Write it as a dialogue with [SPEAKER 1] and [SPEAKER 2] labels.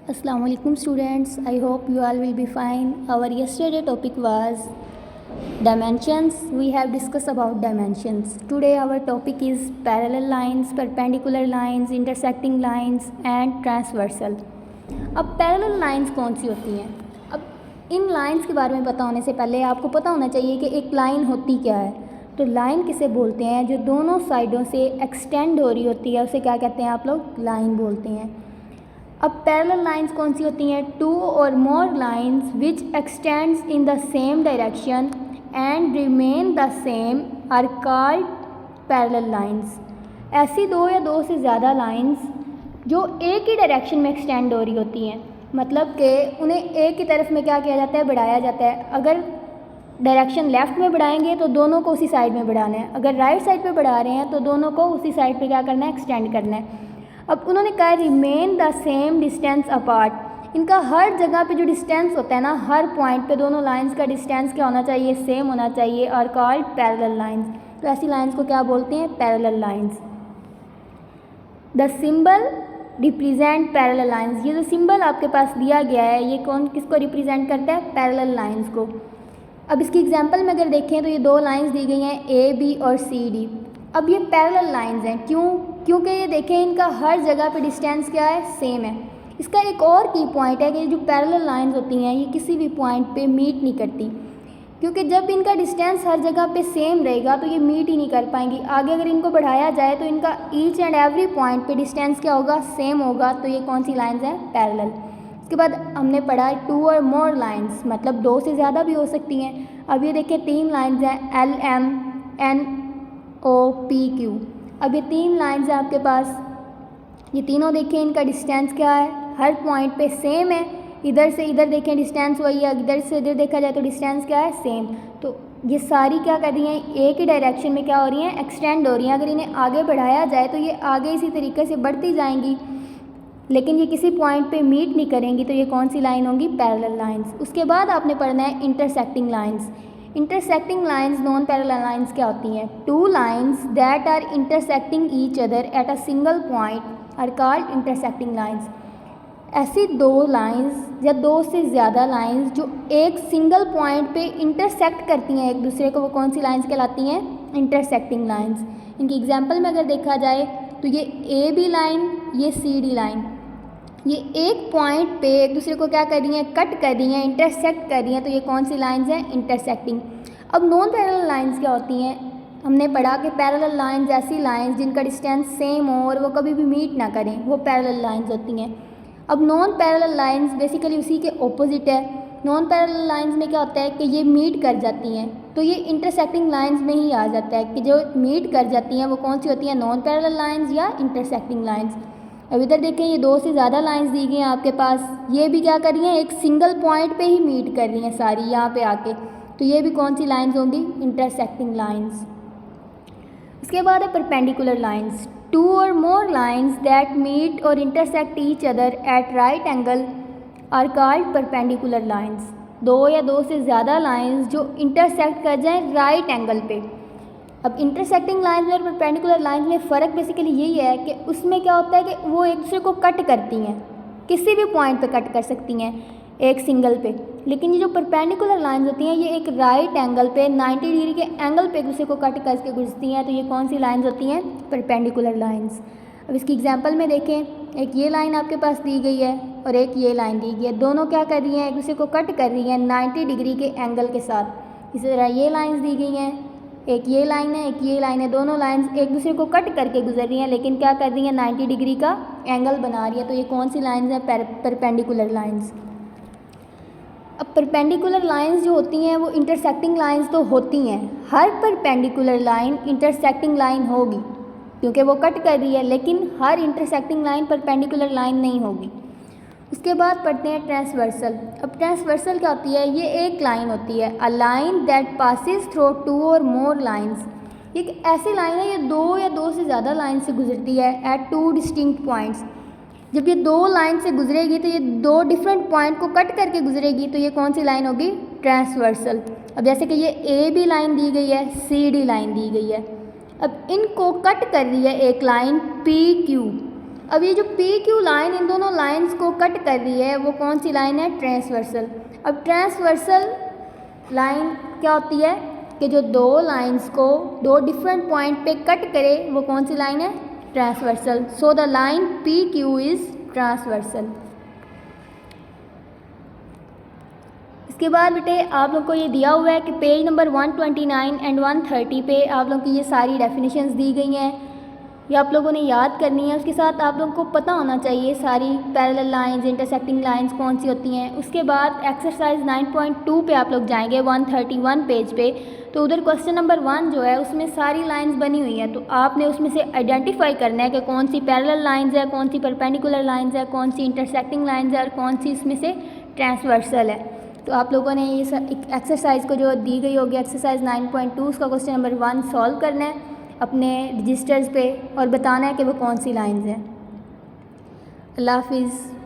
[SPEAKER 1] Assalamu alaikum students. I hope you all will be fine. Our yesterday topic was dimensions. We have discussed about dimensions. Today our topic is parallel lines, perpendicular lines, intersecting lines and transversal. अब parallel lines कौन सी होती हैं? अब इन lines के बारे में पता होने से पहले आपको पता होना चाहिए कि एक लाइन होती क्या है। तो लाइन किसे बोलते हैं? जो दोनों साइडों से एक्सटेंड हो रही होती है उसे क्या कहते हैं आप लोग? लाइन बोलते हैं। अब पैरेलल लाइंस कौन सी होती हैं? टू और more lines which extends in the same direction and remain the same are called parallel lines. ऐसी दो या दो से ज़्यादा लाइंस जो एक ही डायरेक्शन में एक्सटेंड हो रही होती हैं, मतलब कि उन्हें एक ही तरफ में क्या किया जाता है? बढ़ाया जाता है। अगर डायरेक्शन लेफ़्ट में बढ़ाएंगे तो दोनों को उसी साइड में बढ़ाना है, अगर राइट साइड पे बढ़ा रहे हैं तो दोनों को उसी साइड पे क्या करना है? एक्सटेंड करना है। अब उन्होंने कहा remain the same distance apart. इनका हर जगह पे जो डिस्टेंस होता है ना, हर पॉइंट पे दोनों लाइंस का डिस्टेंस क्या होना चाहिए? सेम होना चाहिए और कॉल्ड पैरेलल लाइंस। तो ऐसी लाइंस को क्या बोलते हैं? Parallel lines. The symbol represent parallel lines. ये जो सिंबल आपके पास दिया गया है ये कौन किसको रिप्रेजेंट करता है? पैरेलल लाइंस को। अब इसकी एग्जांपल में अगर देखें तो ये दो लाइंस दी गई हैं ए बी और सी डी। अब ये पैरेलल लाइंस हैं, क्योंकि ये देखें इनका हर जगह पे डिस्टेंस क्या है? सेम है। इसका एक और की पॉइंट है कि जो पैरेलल लाइंस होती हैं ये किसी भी पॉइंट पे मीट नहीं करती, क्योंकि जब इनका डिस्टेंस हर जगह पे सेम रहेगा तो ये मीट ही नहीं कर पाएंगी। आगे अगर इनको बढ़ाया जाए तो इनका ईच एंड एवरी पॉइंट पे डिस्टेंस क्या होगा? सेम होगा। तो ये कौन सी लाइंस हैं? पैरेलल। इसके बाद हमने पढ़ा टू और मोर लाइंस, मतलब दो से ज़्यादा भी हो सकती हैं। अब ये देखिए तीन लाइंस हैं L M N O P Q. अब ये तीन लाइंस हैं आपके पास, ये तीनों देखें इनका डिस्टेंस क्या है? हर पॉइंट पे सेम है। इधर से इधर देखें डिस्टेंस वही है, इधर से इधर देखा जाए तो डिस्टेंस क्या है? सेम। तो ये सारी क्या कर रही हैं? एक ही डायरेक्शन में क्या हो रही हैं? एक्सटेंड हो रही हैं। अगर इन्हें आगे बढ़ाया जाए तो ये आगे इसी तरीके से बढ़ती जाएंगी, लेकिन ये किसी पॉइंट पे मीट नहीं करेंगी। तो ये कौन सी लाइन होंगी? Parallel lines. उसके बाद आपने पढ़ना है intersecting lines. Intersecting lines non parallel lines क्या होती हैं? Two lines that are intersecting each other at a single point are called intersecting lines. ऐसी दो लाइंस या दो से ज़्यादा लाइंस जो एक सिंगल पॉइंट पे इंटरसेक्ट करती हैं एक दूसरे को, वो कौन सी लाइंस कहलाती हैं? Intersecting lines. इनकी एग्जांपल में अगर देखा जाए तो ये ए बी लाइन, ये सी डी लाइन, ये एक पॉइंट पे एक दूसरे को क्या कर रही हैं? कट कर रही हैं, इंटरसेक्ट कर रही हैं। तो ये कौन सी लाइंस हैं? इंटरसेक्टिंग। अब नॉन पैरेलल लाइंस क्या होती हैं? हमने पढ़ा कि पैरेलल लाइंस ऐसी लाइंस जिनका डिस्टेंस सेम हो और वो कभी भी मीट ना करें, वो पैरेलल लाइंस होती हैं। अब नॉन पैरेलल लाइंस बेसिकली उसी के ऑपोजिट है। नॉन पैरेलल लाइंस में क्या होता है कि ये मीट कर जाती हैं, तो ये इंटरसेक्टिंग लाइंस में ही आ जाता है कि जो मीट कर जाती हैं वो कौन सी होती हैं? नॉन पैरेलल लाइंस या इंटरसेक्टिंग लाइंस। अब इधर देखें ये दो से ज़्यादा लाइंस दी गई हैं आपके पास, ये भी क्या कर रही हैं? एक सिंगल पॉइंट पे ही मीट कर रही हैं सारी यहाँ पे आके। तो ये भी कौन सी लाइंस होंगी? Intersecting lines. इसके बाद है परपेंडिकुलर लाइंस। टू और more lines that meet or intersect each other at right angle are called perpendicular lines. दो या दो से ज़्यादा लाइंस जो इंटरसेक्ट कर जाएं राइट एंगल पे। अब इंटरसेक्टिंग लाइंस और परपेंडिकुलर लाइंस में फ़र्क बेसिकली यही है कि उसमें क्या होता है कि वो एक दूसरे को कट करती हैं, किसी भी पॉइंट पे कट कर सकती हैं एक सिंगल पे। लेकिन ये जो परपेंडिकुलर लाइंस होती हैं ये एक राइट एंगल पे 90 डिग्री के एंगल पे एक दूसरे को कट करके गुजरती हैं। तो ये कौन सी लाइंस होती हैं? Perpendicular lines. अब इसकी एग्जांपल में देखें, एक ये लाइन आपके पास दी गई है और एक ये लाइन दी गई है। दोनों क्या कर रही हैं? एक दूसरे को कट कर रही हैं 90 डिग्री के एंगल के साथ। इसी तरह ये लाइन्स दी गई हैं, एक ये लाइन है एक ये लाइन है। दोनों लाइन्स एक दूसरे को कट करके गुजर रही हैं, लेकिन क्या कर रही हैं? 90 डिग्री का एंगल बना रही है। तो ये कौन सी लाइन्स हैं? Perpendicular lines. अब परपेंडिकुलर लाइंस जो होती हैं वो इंटरसेक्टिंग लाइंस तो होती हैं। हर परपेंडिकुलर लाइन इंटरसेक्टिंग लाइन होगी क्योंकि वो कट कर रही है, लेकिन हर इंटरसेक्टिंग लाइन परपेंडिकुलर लाइन नहीं होगी। उसके बाद पढ़ते हैं ट्रांसवर्सल। अब ट्रांसवर्सल क्या होती है? ये एक लाइन होती है, a line that passes through two और मोर लाइन्स। एक ऐसी लाइन है ये दो या दो से ज़्यादा लाइन से गुजरती है एट टू डिस्टिंक्ट पॉइंट्स। जब ये दो लाइन से गुजरेगी तो ये दो डिफरेंट पॉइंट को कट करके गुजरेगी। तो ये कौन सी लाइन होगी? ट्रांसवर्सल। अब जैसे कि ये ए बी लाइन दी गई है, सी डी लाइन दी गई है। अब इनको कट कर रही है एक लाइन पी क्यू। अब ये जो पी क्यू लाइन इन दोनों लाइंस को कट कर रही है वो कौन सी लाइन है? ट्रांसवर्सल। अब ट्रांसवर्सल लाइन क्या होती है कि जो दो लाइंस को दो डिफरेंट पॉइंट पे कट करे वो कौन सी लाइन है? Transversal. So the line P Q is transversal. इसके बाद बेटे आप लोग को ये दिया हुआ है कि पेज नंबर 129 एंड 130 पे आप लोग की ये सारी डेफिनेशंस दी गई हैं, ये आप लोगों ने याद करनी है। उसके साथ आप लोगों को पता होना चाहिए सारी पैरेलल लाइंस, इंटरसेक्टिंग लाइंस कौन सी होती हैं। उसके बाद एक्सरसाइज 9.2 पे आप लोग जाएंगे 131 पेज पे, तो उधर क्वेश्चन नंबर 1 जो है उसमें सारी लाइंस बनी हुई हैं, तो आपने उसमें से आइडेंटिफाई करना है कि कौन सी पैरेलल लाइंस है, कौन सी परपेंडिकुलर लाइंस है, कौन सी इंटरसेक्टिंग लाइंस है और कौन सी इसमें से ट्रांसवर्सल है। तो आप लोगों ने ये एक्सरसाइज को जो दी गई होगी एक्सरसाइज 9.2 उसका क्वेश्चन नंबर 1 सॉल्व करना है अपने रजिस्टर्स पे और बताना है कि वो कौन सी लाइंस हैं। अल्लाह हाफिज़।